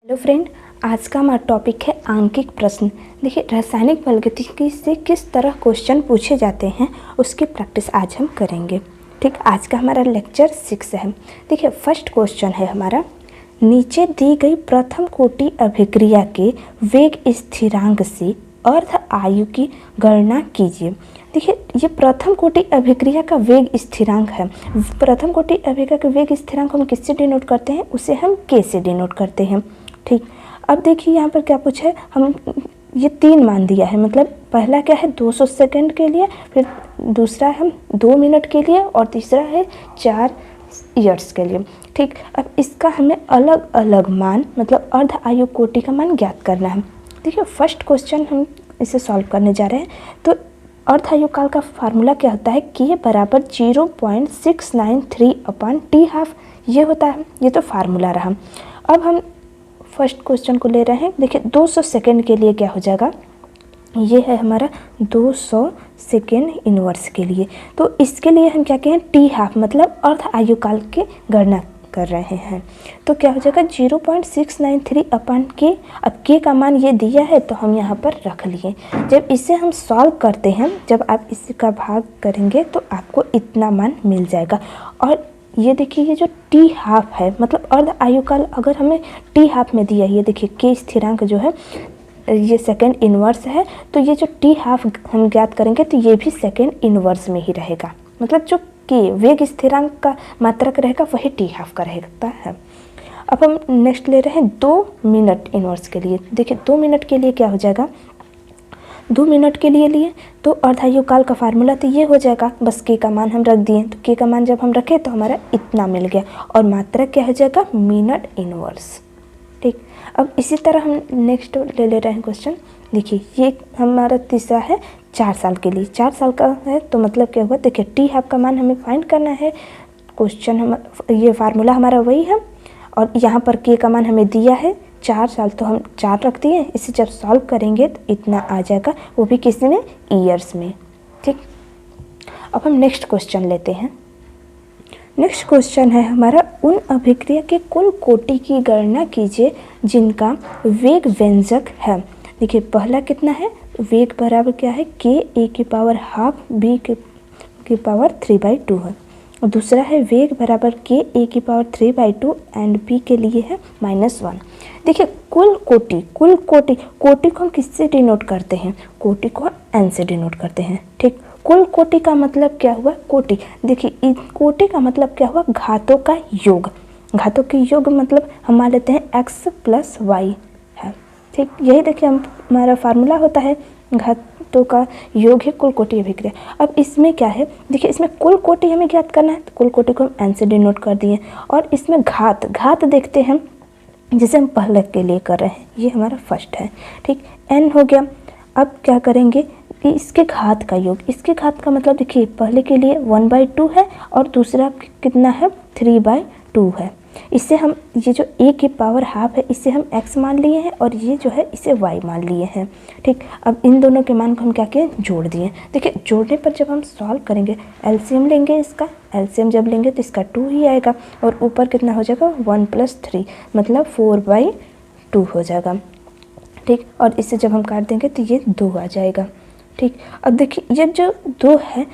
Hello friend, आज का हमारा टॉपिक है आंकिक प्रश्न। देखिए, रासायनिक बलगतिकी से किस तरह क्वेश्चन पूछे जाते हैं उसकी प्रैक्टिस आज हम करेंगे। ठीक, आज का हमारा लेक्चर 6 है। देखिए, फर्स्ट क्वेश्चन है हमारा, नीचे दी गई प्रथम कोटि अभिक्रिया के वेग स्थिरांक से अर्ध आयु की गणना कीजिए। देखिए, ये प्रथम कोटि अभिक्रिया का वेग स्थिरांक है। प्रथम कोटि अभिक्रिया का वेग स्थिरांक हम किससे डिनोट करते हैं? उसे हम के से डिनोट करते हैं। ठीक, अब देखिए यहाँ पर क्या पूछा है, हम ये 3 मान दिया है। मतलब पहला क्या है 200 सेकंड के लिए, फिर दूसरा है 2 मिनट के लिए, और तीसरा है 4 ईयर्स के लिए। ठीक, अब इसका हमें अलग अलग मान, मतलब अर्ध आयु कोटि का मान ज्ञात करना है। देखिए, फर्स्ट क्वेश्चन हम इसे सॉल्व करने जा रहे हैं। तो अर्ध आयु काल का फार्मूला क्या होता है? के बराबर 0.693/t½ ये होता है। ये तो फार्मूला रहा। अब हम फर्स्ट क्वेश्चन को ले रहे हैं। देखिए, 200 सेकेंड के लिए क्या हो जाएगा, ये है हमारा 200 सेकेंड इनवर्स के लिए। तो इसके लिए हम क्या कहें, t½ मतलब अर्ध आयु काल की गणना कर रहे हैं। तो क्या हो जाएगा 0.693/k। अब k का मान ये दिया है तो हम यहाँ पर रख लिए। जब इसे हम सॉल्व करते हैं, जब आप इसका भाग करेंगे तो आपको इतना मान मिल जाएगा। और ये देखिए, ये जो t½ है, मतलब अर्ध आयु काल अगर हमें t½ में दिया है, ये देखिए k स्थिरांक जो है ये सेकेंड इनवर्स है, तो ये जो t½ हम ज्ञात करेंगे तो ये भी सेकेंड इनवर्स में ही रहेगा। मतलब जो k वेग स्थिरांक का मात्रक रहेगा वही t½ का रहता है। अब हम नेक्स्ट ले रहे हैं 2 मिनट इनवर्स के लिए। देखिए, 2 मिनट के लिए क्या हो जाएगा, 2 मिनट के लिए लिए तो अर्धायु काल का फार्मूला तो ये हो जाएगा, बस के का मान हम रख दिए। तो के का मान जब हम रखे तो हमारा इतना मिल गया, और मात्रक क्या हो जाएगा, मिनट इनवर्स। ठीक, अब इसी तरह हम नेक्स्ट ले रहे हैं क्वेश्चन। देखिए, ये हमारा तीसरा है 4 साल के लिए। 4 साल का है तो मतलब क्या हुआ, देखिए t½ का मान हमें फाइंड करना है। क्वेश्चन हम ये फार्मूला हमारा वही है, और यहाँ पर के का मान हमें दिया है 4 साल, तो हम 4 रख दिए। इसे जब सॉल्व करेंगे तो इतना आ जाएगा, वो भी किसी में, ईयर्स में। ठीक, अब हम नेक्स्ट क्वेश्चन लेते हैं। नेक्स्ट क्वेश्चन है हमारा, उन अभिक्रिया के कुल कोटि की गणना कीजिए जिनका वेग व्यंजक है। देखिए, पहला कितना है, वेग बराबर क्या है, k a⁻½ b की पावर 3/2 है। और दूसरा है वेग बराबर k a⁻3/2 एंड b के लिए है -1। देखिए, कुल कोटि को हम किससे डिनोट करते हैं? कोटि को n से डिनोट करते हैं। ठीक, कुल कोटि का मतलब क्या हुआ, कोटि। देखिए, कोटि का मतलब क्या हुआ, घातों का योग। घातों के योग मतलब हम मान लेते हैं x + y है। ठीक, यही देखिए हमारा फार्मूला होता है, घातों का योग है कुल कोटि अभिक्रिया। अब इसमें क्या है, देखिए इसमें कुल कोटि हमें ज्ञात करना है, तो कुल कोटि को हम n से डिनोट कर दिए। और इसमें घात देखते हैं, जिसे हम पहले के लिए कर रहे हैं, ये हमारा फर्स्ट है। ठीक, n हो गया। अब क्या करेंगे, इसके घात का योग। इसके घात का मतलब देखिए, पहले के लिए 1/2 है और दूसरा कितना है, 3/2 है। इससे हम ये जो a⁻½ है इसे हम x मान लिए हैं, और ये जो है इसे y मान लिए हैं। ठीक, अब इन दोनों के मान को हम क्या किए, जोड़ दिए। देखिए, जोड़ने पर जब हम सॉल्व करेंगे, एलसीएम लेंगे, इसका एलसीएम जब लेंगे तो इसका 2 ही आएगा, और ऊपर कितना हो जाएगा, 1 + 3 मतलब 4/2 हो जाएगा। ठीक, और इसे जब हम काट देंगे तो ये 2 आ जाएगा। ठीक, अब देखिए, ये जो 2 है,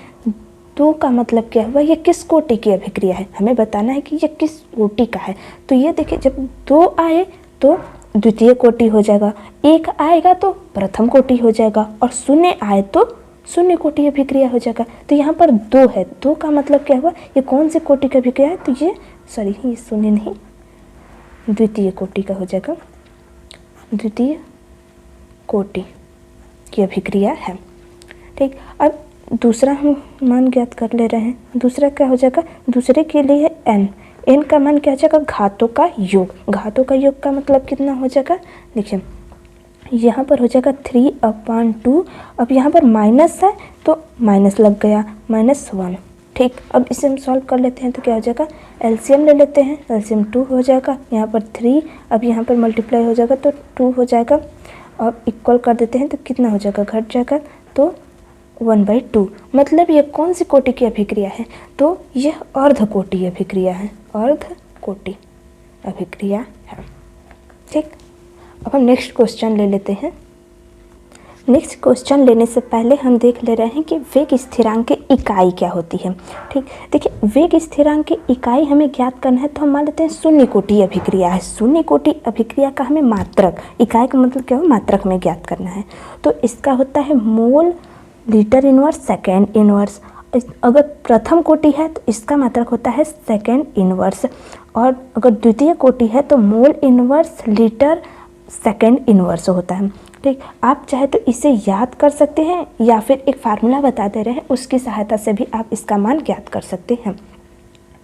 2 का मतलब क्या हुआ, ये किस कोटि की अभिक्रिया है, हमें बताना है कि ये किस कोटि का है। तो ये देखिए, जब 2 आए तो द्वितीय कोटि हो जाएगा, 1 आएगा तो प्रथम कोटि हो जाएगा, और 0 आए तो शून्य कोटि अभिक्रिया हो जाएगा। तो यहाँ पर 2 है, 2 का मतलब क्या हुआ, ये कौन से कोटि की अभिक्रिया है, तो ये ये शून्य नहीं, द्वितीय कोटि का हो जाएगा, द्वितीय कोटि की अभिक्रिया है। ठीक, अब दूसरा हम मान ज्ञात कर ले रहे हैं। दूसरा क्या हो जाएगा, दूसरे के लिए है n का मान क्या हो जाएगा, घातों का योग। घातों का योग का मतलब कितना हो जाएगा, देखिए यहाँ पर हो जाएगा 3/2। अब यहाँ पर माइनस है तो माइनस लग गया, -1। ठीक, अब इसे हम सॉल्व कर लेते हैं तो क्या हो जाएगा, एलसीएम ले लेते हैं, एलसीएम 2 हो जाएगा, यहाँ पर 3, अब यहाँ पर मल्टीप्लाई हो जाएगा तो 2 हो जाएगा, और इक्वल कर देते हैं तो कितना हो जाएगा, घट जाएगा, तो 1/2। मतलब ये कौन सी कोटि की अभिक्रिया है, तो यह अर्ध कोटि अभिक्रिया है, अर्ध कोटि अभिक्रिया है। ठीक, अब हम नेक्स्ट क्वेश्चन ले लेते हैं। नेक्स्ट क्वेश्चन लेने से पहले हम देख ले रहे हैं कि वेग स्थिरांक की इकाई क्या होती है। ठीक, देखिए वेग स्थिरांक की इकाई हमें ज्ञात करना है तो हम मान लेते हैं शून्य कोटि अभिक्रिया है। शून्य कोटि अभिक्रिया का हमें मात्रक, इकाई का मतलब क्या हो, मात्रक में ज्ञात करना है। तो इसका होता है mole litre inverse second inverse. अगर प्रथम कोटि है तो इसका मात्रक होता है सेकेंड इनवर्स, और अगर द्वितीय कोटि है तो mole inverse litre second inverse होता है। ठीक, आप चाहे तो इसे याद कर सकते हैं या फिर एक फार्मूला बता दे रहे हैं, उसकी सहायता से भी आप इसका मान ज्ञात कर सकते हैं।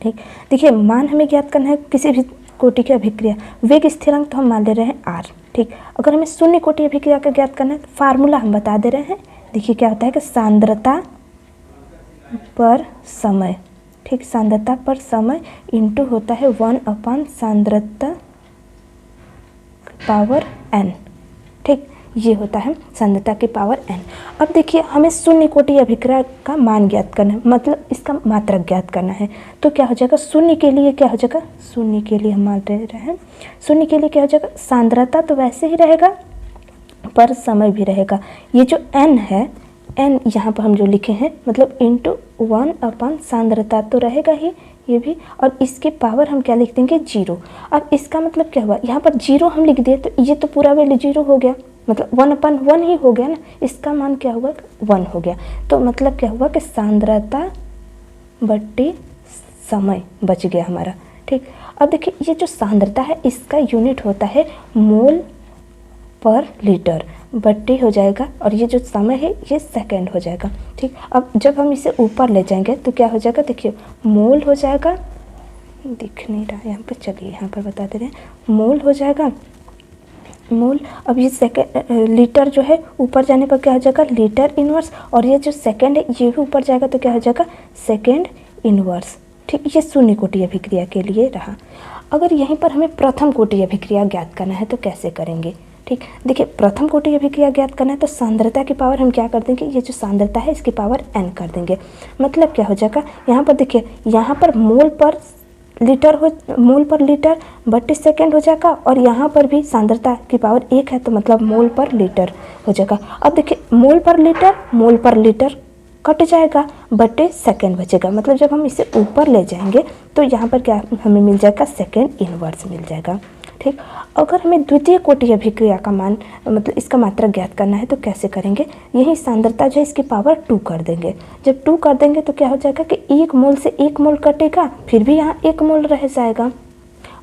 ठीक, देखिए मान हमें ज्ञात करना है किसी भी कोटि की अभिक्रिया, वेग स्थिरांक तो हम मान ले रहे हैं आर। ठीक, अगर हमें शून्य कोटि अभिक्रिया का ज्ञात करना है तो फार्मूला हम बता दे रहे हैं। देखिए क्या होता है कि सांद्रता पर समय, ठीक, सांद्रता पर समय इंटू होता है 1 सांद्रता पावर n। ठीक, ये होता है सांद्रता की पावर n। अब देखिए हमें शून्य कोटि अभिक्रिया का मान ज्ञात करना है, मतलब इसका मात्रक ज्ञात करना है। तो क्या हो जाएगा, शून्य के लिए क्या हो जाएगा, शून्य के लिए हम मान रहे हैं, शून्य के लिए क्या हो जाएगा, सांद्रता तो वैसे ही रहेगा पर समय भी रहेगा। ये जो n है, n यहाँ पर हम जो लिखे हैं मतलब इंटू 1 सांद्रता तो रहेगा ही ये भी, और इसके पावर हम क्या लिख देंगे, 0। अब इसका मतलब क्या हुआ, यहाँ पर 0 हम लिख दिए तो ये तो पूरा वैल्यू 0 हो गया, मतलब 1/1 ही हो गया ना, इसका मान क्या हुआ, 1 हो गया। तो मतलब क्या हुआ कि सांद्रता बट्टी समय बच गया हमारा। ठीक, अब देखिए ये जो सांद्रता है इसका यूनिट होता है मोल पर लीटर, बट्टी हो जाएगा, और ये जो समय है ये सेकंड हो जाएगा। ठीक, अब जब हम इसे ऊपर ले जाएंगे तो क्या हो जाएगा, देखिए मोल हो जाएगा, दिख नहीं रहा यहाँ पर, चलिए यहाँ पर बता दे रहे हैं, मोल हो जाएगा मोल। अब ये सेकेंड लीटर जो है ऊपर जाने पर क्या हो जाएगा, लीटर इनवर्स, और ये जो सेकेंड है ये भी ऊपर जाएगा तो क्या हो जाएगा, सेकेंड इनवर्स। ठीक, ये शून्य कोटि अभिक्रिया के लिए रहा। अगर यहीं पर हमें प्रथम कोटि अभिक्रिया ज्ञात करना है तो कैसे करेंगे। ठीक, देखिए प्रथम कोटि अभिक्रिया ज्ञात करना है तो सांद्रता की पावर हम क्या कर देंगे, ये जो सांद्रता है इसकी पावर n कर देंगे। मतलब क्या हो जाएगा, यहाँ पर देखिए यहाँ पर मोल पर लीटर बट्टी सेकेंड हो जाएगा, और यहाँ पर भी सांद्रता की पावर 1 है तो मतलब मोल पर लीटर हो जाएगा। अब देखिए मोल पर लीटर कट जाएगा, बट्टे सेकेंड बचेगा, मतलब जब हम इसे ऊपर ले जाएंगे तो यहाँ पर क्या हमें मिल जाएगा, सेकेंड इनवर्स मिल जाएगा। ठीक, अगर हमें द्वितीय कोटि अभिक्रिया का मान मतलब इसका मात्रक ज्ञात करना है तो कैसे करेंगे, यही सांद्रता जो है इसकी पावर 2 कर देंगे। जब 2 कर देंगे तो क्या हो जाएगा कि 1 मोल से 1 मोल कटेगा, फिर भी यहाँ 1 मोल रह जाएगा,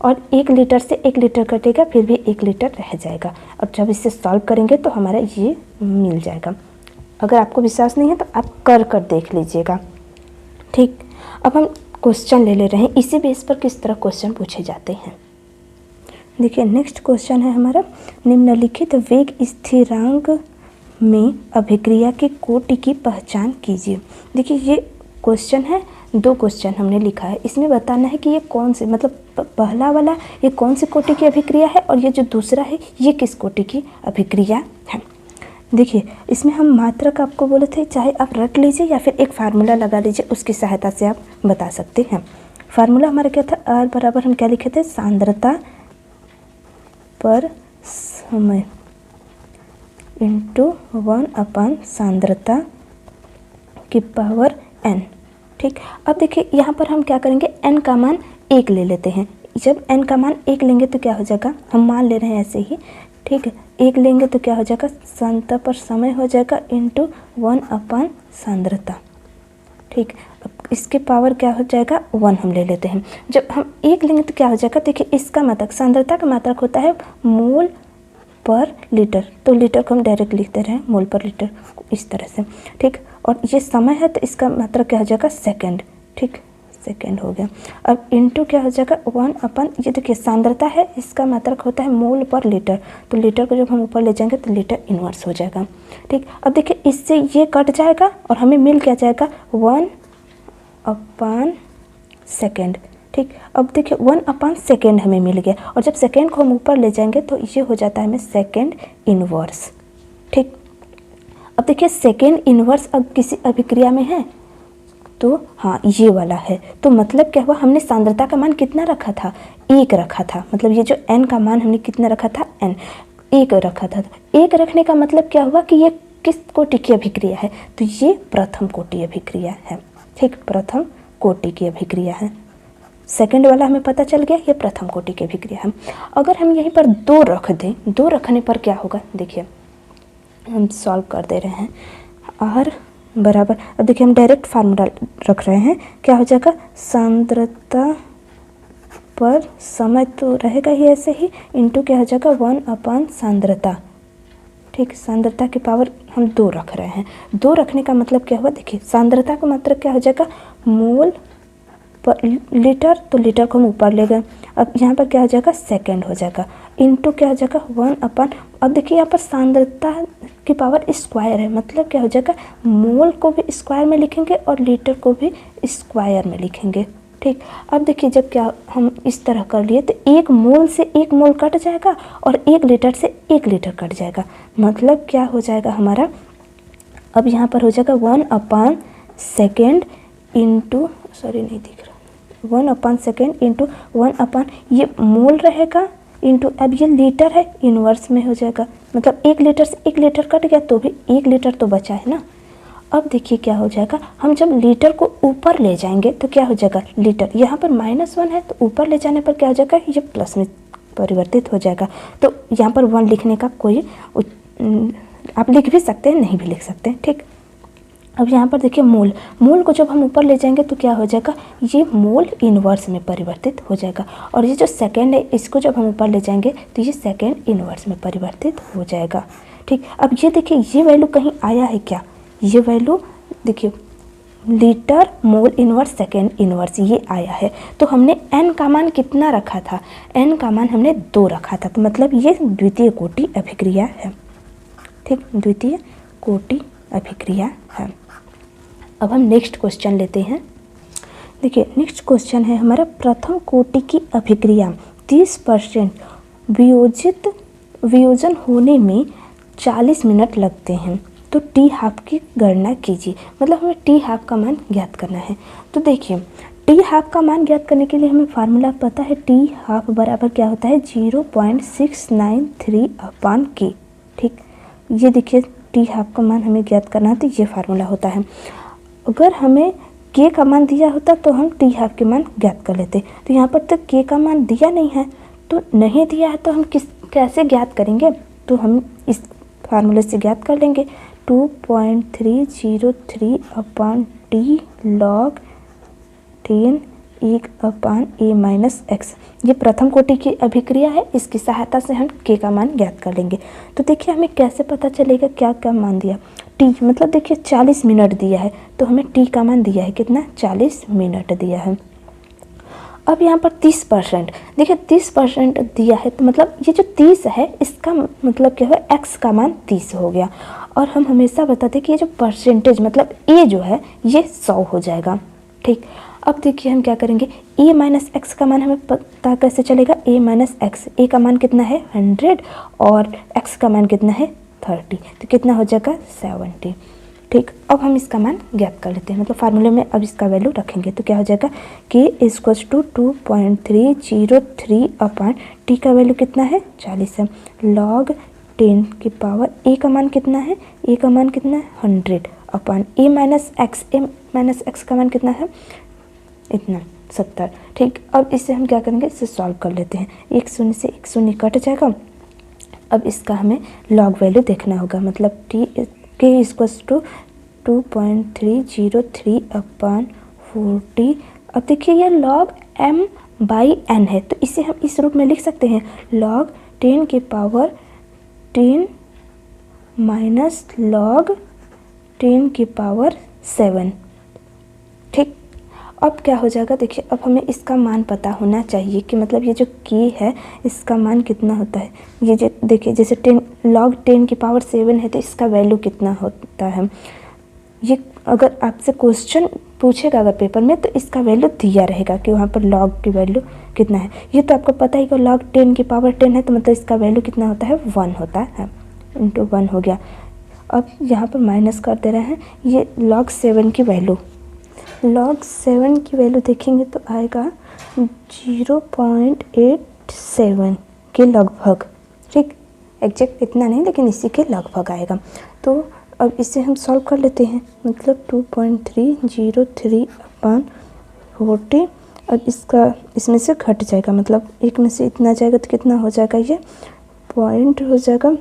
और 1 लीटर से 1 लीटर कटेगा, फिर भी 1 लीटर रह जाएगा। और जब इसे सॉल्व करेंगे तो हमारा ये मिल जाएगा। अगर आपको विश्वास नहीं है तो आप कर देख लीजिएगा। ठीक, अब हम क्वेश्चन ले रहे हैं, इसी बेस पर किस तरह क्वेश्चन पूछे जाते हैं। देखिए नेक्स्ट क्वेश्चन है हमारा, निम्नलिखित वेग स्थिरांक में अभिक्रिया की कोटि की पहचान कीजिए। देखिए ये क्वेश्चन है, 2 क्वेश्चन हमने लिखा है, इसमें बताना है कि ये कौन से मतलब पहला वाला ये कौन सी कोटि की अभिक्रिया है, और ये जो दूसरा है ये किस कोटि की अभिक्रिया है। देखिए इसमें हम मात्रक आपको बोले थे, चाहे आप रट लीजिए या फिर एक फार्मूला लगा लीजिए, उसकी सहायता से आप बता सकते हैं। फार्मूला हमारा क्या था, आर बराबर हम क्या लिखे थे, सांद्रता पर समय इंटू 1 सांद्रता की पावर n। ठीक, अब देखिए यहाँ पर हम क्या करेंगे, n का मान 1 ले लेते हैं। जब n का मान 1 लेंगे तो क्या हो जाएगा, हम मान ले रहे हैं ऐसे ही, ठीक है, 1 लेंगे तो क्या हो जाएगा, सांद्रता पर समय हो जाएगा इंटू 1 सांद्रता। ठीक, अब इसके पावर क्या हो जाएगा, 1 हम ले लेते हैं। जब हम 1 लेंगे तो क्या हो जाएगा, देखिए इसका मात्रक, सांद्रता का मात्रक होता है मोल पर लीटर, तो लीटर को हम डायरेक्ट लिखते रहे मोल पर लीटर इस तरह से। ठीक, और ये समय है तो इसका मात्रक क्या हो जाएगा, सेकंड। ठीक, सेकंड हो गया। अब इंटू क्या हो जाएगा, 1 ये देखिए सांद्रता है, इसका मात्रक होता है मोल पर लीटर, तो लीटर को जब हम ऊपर ले जाएंगे तो लीटर इनवर्स हो जाएगा। ठीक, अब देखिए इससे ये कट जाएगा और हमें मिल क्या जाएगा, 1 सेकेंड। ठीक, अब देखिए 1 सेकेंड हमें मिल गया, और जब सेकेंड को हम ऊपर ले जाएंगे तो ये हो जाता है हमें सेकेंड इनवर्स। ठीक, अब देखिए सेकेंड इनवर्स अब किसी अभिक्रिया में है तो हाँ ये वाला है, तो मतलब क्या हुआ, हमने सांद्रता का मान कितना रखा था, 1 रखा था, मतलब ये जो n का मान हमने कितना रखा था, n 1 रखा था। तो 1 रखने का मतलब क्या हुआ कि ये किस कोटि की अभिक्रिया है, तो ये प्रथम कोटि अभिक्रिया है। ठीक, प्रथम कोटि की अभिक्रिया है। सेकंड वाला हमें पता चल गया, ये प्रथम कोटि की अभिक्रिया है। अगर हम यहीं पर 2 रख दें, 2 रखने पर क्या होगा, देखिए हम सॉल्व कर दे रहे हैं। R बराबर, अब देखिए हम डायरेक्ट फार्मूला रख रहे हैं, क्या हो जाएगा, सांद्रता पर समय तो रहेगा ही ऐसे ही, इंटू क्या हो जाएगा 1 सांद्रता। ठीक, सांद्रता की पावर हम 2 रख रहे हैं। 2 रखने का मतलब क्या हुआ, देखिए सांद्रता का मतलब क्या हो जाएगा, मोल पर लीटर, तो लीटर को हम ऊपर ले गए। अब यहाँ पर क्या हो जाएगा, सेकंड हो जाएगा, इंटू क्या हो जाएगा 1 अब देखिए यहाँ पर सांद्रता की पावर स्क्वायर है, मतलब क्या हो जाएगा, मोल को भी स्क्वायर में लिखेंगे और लीटर को भी स्क्वायर में लिखेंगे। ठीक, अब देखिए जब क्या हम इस तरह कर लिए तो 1 मोल से 1 मोल कट जाएगा और 1 लीटर से 1 लीटर कट जाएगा, मतलब क्या हो जाएगा हमारा, अब यहाँ पर हो जाएगा 1 सेकेंड इंटू, सॉरी नहीं दिख रहा, 1 सेकेंड इंटू 1 ये मोल रहेगा इंटू, अब ये लीटर है, इन्वर्स में हो जाएगा, मतलब 1 लीटर से 1 लीटर कट गया तो भी 1 लीटर तो बचा है ना। अब देखिए क्या हो जाएगा, हम जब लीटर को ऊपर ले जाएंगे तो क्या हो जाएगा, लीटर यहाँ पर -1 है तो ऊपर ले जाने पर क्या हो जाएगा, ये प्लस में परिवर्तित हो जाएगा। तो यहाँ पर 1 लिखने का कोई, आप लिख भी सकते हैं, नहीं भी लिख सकते हैं। ठीक, अब यहाँ पर देखिए मोल को जब हम ऊपर ले जाएंगे तो क्या हो जाएगा, ये मोल इन्वर्स में परिवर्तित हो जाएगा, और ये जो सेकेंड है इसको जब हम ऊपर ले जाएंगे तो ये सेकेंड इन्वर्स में परिवर्तित हो जाएगा। ठीक, अब ये देखिए ये वैल्यू कहीं आया है क्या, ये वैल्यू देखिए litre mole inverse second inverse ये आया है। तो हमने n का मान कितना रखा था, n का मान हमने 2 रखा था, तो मतलब ये द्वितीय कोटि अभिक्रिया है। ठीक, द्वितीय कोटि अभिक्रिया है। अब हम नेक्स्ट क्वेश्चन लेते हैं। देखिए नेक्स्ट क्वेश्चन है हमारा, प्रथम कोटि की अभिक्रिया 30% वियोजन होने में 40 मिनट लगते हैं, तो टी हाफ की गणना कीजिए, मतलब हमें टी हाफ का मान ज्ञात करना है। तो देखिए टी हाफ का मान ज्ञात करने के लिए हमें फार्मूला पता है, टी हाफ बराबर क्या होता है, 0.693/k। ठीक, ये देखिए टी हाफ का मान हमें ज्ञात करना है तो ये फार्मूला होता है। अगर हमें के का मान दिया होता तो हम टी हाफ के मान ज्ञात कर लेते, तो यहाँ पर तो के का मान दिया नहीं है, तो नहीं दिया है तो हम कैसे ज्ञात करेंगे, तो हम इस फार्मूले से ज्ञात कर लेंगे, 2.303/t log 10 1/a-x। ये प्रथम कोटि की अभिक्रिया है, इसकी सहायता से हम के का मान ज्ञात कर लेंगे। तो देखिए हमें कैसे पता चलेगा क्या क्या मान दिया, टी मतलब देखिए 40 मिनट दिया है, तो हमें टी का मान दिया है कितना, 40 मिनट दिया है। अब यहाँ पर 30%, देखिए 30% दिया है, तो मतलब ये जो 30 है इसका मतलब क्या है, x का मान 30 हो गया। और हम हमेशा बताते हैं कि ये जो परसेंटेज मतलब a जो है ये 100 हो जाएगा। ठीक, अब देखिए हम क्या करेंगे, a माइनस एक्स का मान हमें पता कैसे चलेगा, a माइनस एक्स, a का मान कितना है 100 और x का मान कितना है 30, तो कितना हो जाएगा 70। ठीक, अब हम इसका मान ज्ञात कर लेते हैं, मतलब फार्मूले में अब इसका वैल्यू रखेंगे तो क्या हो जाएगा, k = 2.303/t का वैल्यू कितना है 40 है, log 10 की पावर a का मान कितना है, a का मान कितना है 100/a माइनस एक्स का मान कितना है इतना 70। ठीक, अब इससे हम क्या करेंगे, इसे सॉल्व कर लेते हैं, 1 शून्य से 1 शून्य कट जाएगा। अब इसका हमें लॉग वैल्यू देखना होगा, मतलब k = 2.303/40। अब देखिए ये log m/n है, तो इसे हम इस रूप में लिख सकते हैं, log 10 की पावर 10 माइनस log 10 की पावर 7। ठीक, अब क्या हो जाएगा, देखिए अब हमें इसका मान पता होना चाहिए कि मतलब ये जो k है इसका मान कितना होता है। ये जो देखिए जैसे 10 log 10 की पावर 7 है तो इसका वैल्यू कितना होता है, ये अगर आपसे क्वेश्चन पूछेगा अगर पेपर में तो इसका वैल्यू दिया रहेगा कि वहाँ पर log की वैल्यू कितना है। ये तो आपको पता ही कि log 10 की पावर 10 है तो मतलब इसका वैल्यू कितना होता है 1 होता है, इंटू 1 हो गया। अब यहाँ पर माइनस कर दे रहे हैं, ये log 7 की वैल्यू, log 7 की वैल्यू देखेंगे तो आएगा 0.87 के लगभग, ठीक, एग्जैक्ट इतना नहीं लेकिन इसी के लगभग आएगा। तो अब इसे हम सॉल्व कर लेते हैं, मतलब 2.303/40, और इसका इसमें से घट जाएगा, मतलब एक में से इतना जाएगा तो कितना हो जाएगा, ये पॉइंट हो जाएगा,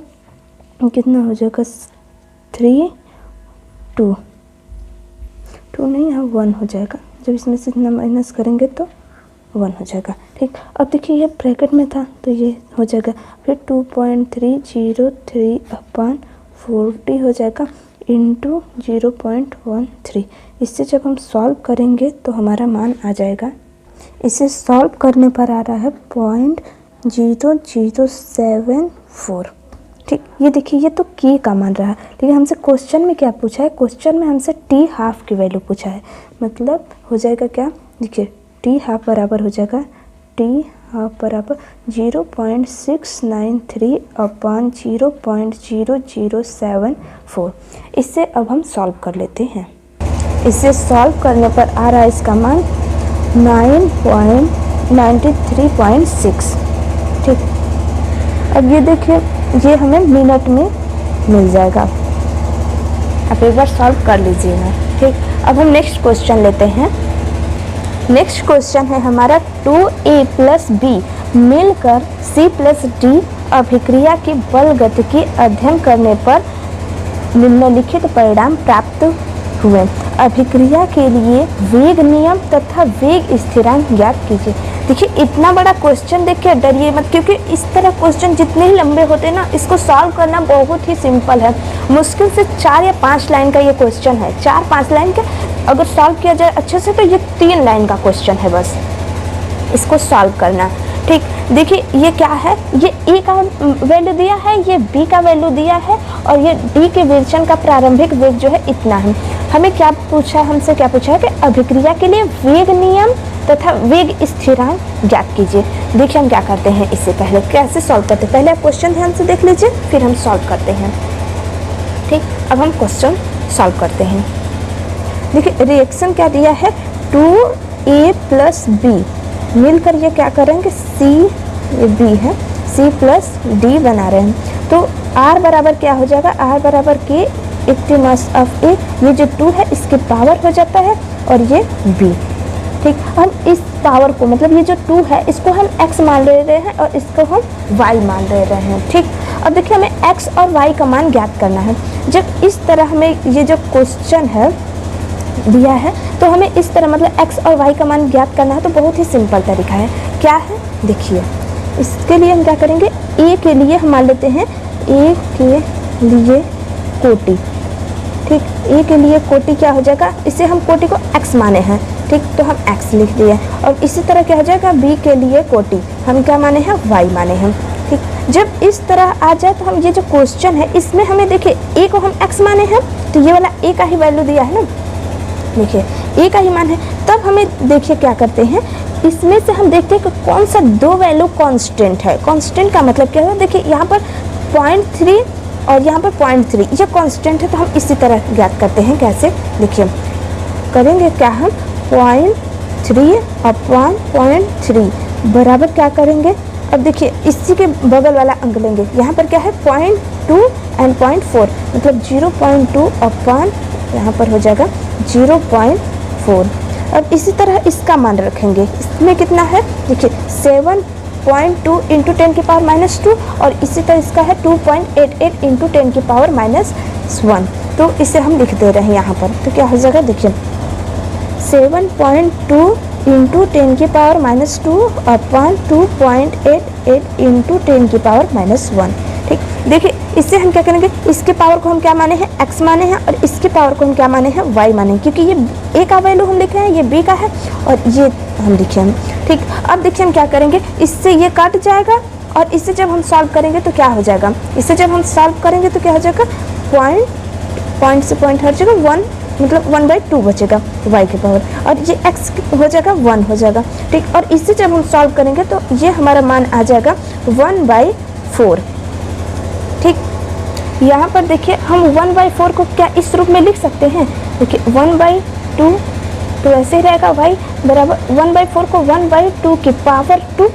कितना हो जाएगा 3 2 नहीं, यहाँ 1 हो जाएगा। जब इसमें से इतना माइनस करेंगे तो 1 हो जाएगा, ठीक। अब देखिए ये ब्रैकेट में था तो ये हो जाएगा, फिर 2.303/40 हो जाएगा इंटू 0.13। इससे जब हम सॉल्व करेंगे तो हमारा मान आ जाएगा, इसे सॉल्व करने पर आ रहा है 0.0074, ठीक। ये देखिए ये तो की का मान रहा है, लेकिन हमसे क्वेश्चन में क्या पूछा है, क्वेश्चन में हमसे t हाफ की वैल्यू पूछा है, मतलब हो जाएगा क्या, देखिए t हाफ बराबर हो जाएगा, t हाफ बराबर 0.693/0.0074। इससे अब हम सॉल्व कर लेते हैं। इसे सॉल्व करने पर आ रहा है इसका मान 9.93.6, ठीक। अब ये देखिए ये हमें मिनट में मिल जाएगा। आप एक बार सॉल्व कर लीजिएगा, ठीक। अब हम नेक्स्ट क्वेश्चन लेते हैं। नेक्स्ट क्वेश्चन है हमारा 2a + b मिलकर c + d अभिक्रिया की बल गतिकी अध्ययन करने पर निम्नलिखित परिणाम प्राप्त हुए। अभिक्रिया के लिए वेग नियम तथा वेग स्थिरांक ज्ञात कीजिए। देखिए इतना बड़ा क्वेश्चन देख के डरिए मत, क्योंकि इस तरह क्वेश्चन जितने ही लंबे होते हैं ना, इसको सॉल्व करना बहुत ही सिंपल है। मुश्किल से 4 या 5 लाइन का ये क्वेश्चन है, 4-5 लाइन का अगर सॉल्व किया जाए अच्छे से तो ये 3 लाइन का क्वेश्चन है बस, इसको सॉल्व करना, ठीक। देखिए ये क्या है, ये ए का वैल्यू दिया है, ये बी का वैल्यू दिया है, और ये डी के विचलन का प्रारंभिक वेग जो है इतना है। हमें क्या पूछा है, हमसे क्या पूछा है कि अभिक्रिया के लिए वेग नियम तथा वेग स्थिरांक ज्ञात कीजिए। देखिए हम क्या करते हैं, इससे पहले कैसे सॉल्व करते हैं, पहले आप क्वेश्चन ध्यान से देख लीजिए फिर हम सॉल्व करते हैं, ठीक। अब हम क्वेश्चन सॉल्व करते हैं। देखिए रिएक्शन क्या दिया है, 2a + b मिलकर ये क्या करेंगे, c, ये b है, c + d बना रहे हैं। तो r बराबर क्या हो जाएगा, r बराबर k × a, ये जो 2 है इसके पावर हो जाता है, और ये b, ठीक। हम इस पावर को, मतलब ये जो 2 है इसको हम x मान ले रहे हैं और इसको हम y मान ले रहे हैं, ठीक। अब देखिए हमें x और y का मान ज्ञात करना है। जब इस तरह हमें ये जो क्वेश्चन है दिया है तो हमें इस तरह मतलब x और y का मान ज्ञात करना है, तो बहुत ही सिंपल तरीका है। क्या है देखिए, इसके लिए हम क्या करेंगे, a के लिए हम मान लेते हैं a के लिए कोटि, ठीक। a के लिए कोटि क्या हो जाएगा, इसे हम कोटि को x माने हैं, ठीक, तो हम x लिख दिए। और इसी तरह क्या हो जाएगा, b के लिए कोटि हम क्या माने हैं, y माने हैं, ठीक। जब इस तरह आ जाए तो हम ये जो क्वेश्चन है इसमें हमें देखिए a को हम x माने हैं, तो ये वाला a का ही वैल्यू दिया है ना, देखिए a का ही मान है। तब हमें देखिए क्या करते हैं, इसमें से हम देखते हैं कि कौन सा 2 वैल्यू कांस्टेंट है। कांस्टेंट का मतलब क्या है, देखिए यहाँ पर 0.3 और यहाँ पर 0.3 ये कांस्टेंट है, तो हम इसी तरह ज्ञात करते हैं। कैसे देखिए करेंगे क्या, हम 0.3/0.3 बराबर क्या करेंगे, अब देखिए इसी के बगल वाला अंक लेंगे, यहाँ पर क्या है 0.2 और 0.4, मतलब 0.2 अपन यहाँ पर हो जाएगा 0.4। अब इसी तरह इसका मान रखेंगे, इसमें कितना है देखिए 7.2 × 10⁻², और इसी तरह इसका है 2.88 × 10⁻⁻1। तो इसे हम लिख दे रहे हैं यहाँ पर, तो क्या हो जाएगा देखिए 7.2 × 10⁻² अपन 2.88 × 10⁻1, ठीक। देखिए इससे हम क्या करेंगे, इसके पावर को हम क्या माने हैं, x माने हैं, और इसके पावर को हम क्या माने हैं, y माने हैं, क्योंकि ये a का वैल्यू हम लिखे हैं, ये b का है, और ये हम लिखे हैं, ठीक। अब देखिए हम क्या करेंगे, इससे ये कट जाएगा, और इससे जब हम सॉल्व करेंगे तो क्या हो जाएगा, इससे जब हम सॉल्व करेंगे तो क्या हो जाएगा, पॉइंट से पॉइंट हट जाएगा, 1 मतलब 1/2 बचेगा y के पावर, और ये x हो जाएगा 1 हो जाएगा, ठीक। और इससे जब हम सॉल्व करेंगे तो ये हमारा मान आ जाएगा 1/4, ठीक। यहाँ पर देखिए हम 1/4 को क्या इस रूप में लिख सकते हैं, देखिए 1/2 तो ऐसे ही रहेगा y बराबर 1/4 को 1/2 की पावर 2,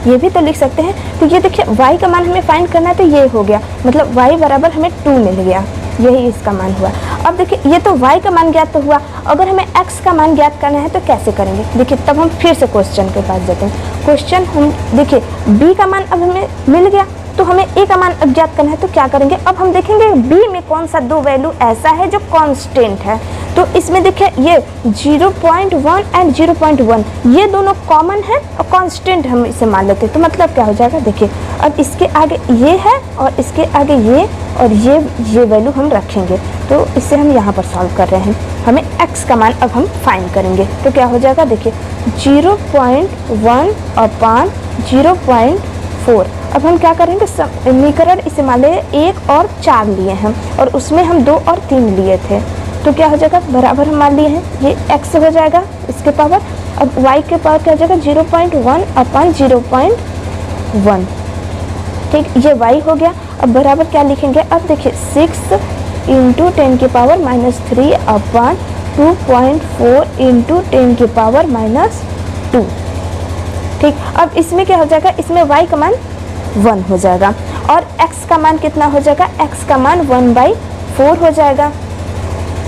ये भी तो लिख सकते हैं। तो ये देखिए y का मान हमें फाइंड करना है, तो ये हो गया, मतलब y बराबर हमें 2 मिल गया, यही इसका मान हुआ। अब देखिए ये तो y का मान ज्ञात तो हुआ, अगर हमें x का मान ज्ञात करना है तो कैसे करेंगे? देखिए तब हम फिर से क्वेश्चन के पास जाते हैं। क्वेश्चन हम देखिए b का मान अब हमें मिल गया, तो हमें a का मान अब ज्ञात करना है, तो क्या करेंगे? अब हम देखेंगे b में कौन सा दो वैल्यू ऐसा है जो कांस्टेंट है। तो इसमें देखिए ये 0.1 एंड 0.1 ये दोनों कॉमन है और कांस्टेंट हम इसे मान लेते हैं। तो मतलब क्या हो जाएगा? देखिए अब इसके आगे ये है और इसके आगे ये, और ये वैल्यू हम रखेंगे, तो इसे हम यहाँ पर सॉल्व कर रहे हैं। हमें x का मान अब हम फाइंड करेंगे, तो क्या हो जाएगा? देखिए 0.1 अपान 0.4। अब हम क्या करेंगे? समीकरण इसे मान ले 1 और 4 लिए हैं, और उसमें हम 2 और 3 लिए थे, तो क्या हो जाएगा? बराबर हम मान लिए हैं, ये x हो जाएगा इसके पावर, अब y के पावर क्या हो जाएगा? 0.1 अपान 0.1। ठीक, ये y हो गया। अब बराबर क्या लिखेंगे? अब देखिए 6 इंटू 10 की पावर -3 अपान 2.4 इंटू 10 की पावर -2। ठीक, अब इसमें क्या हो जाएगा? इसमें y का मान 1 हो जाएगा, और x का मान कितना हो जाएगा? x का मान 1/4 हो जाएगा।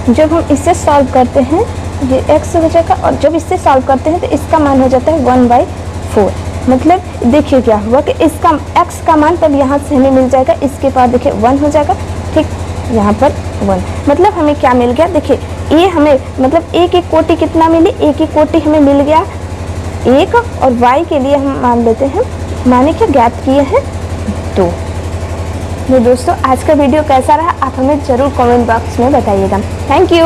जब हम इससे सॉल्व करते हैं ये x हो जाएगा, और जब इससे सॉल्व करते हैं तो इसका मान हो जाता है 1/4। मतलब देखिए क्या हुआ कि इसका x का मान तब यहाँ से हमें मिल जाएगा, इसके बाद देखिए 1 हो जाएगा। ठीक, यहाँ पर 1, मतलब हमें क्या मिल गया? देखिए a हमें मतलब a की कोटि कितना मिली? a की कोटि हमें मिल गया 1, और y के लिए हम मान लेते हैं, माने क्या ज्ञात किए हैं 2। तो दोस्तों आज का वीडियो कैसा रहा आप हमें ज़रूर कमेंट बॉक्स में बताइएगा। Thank you.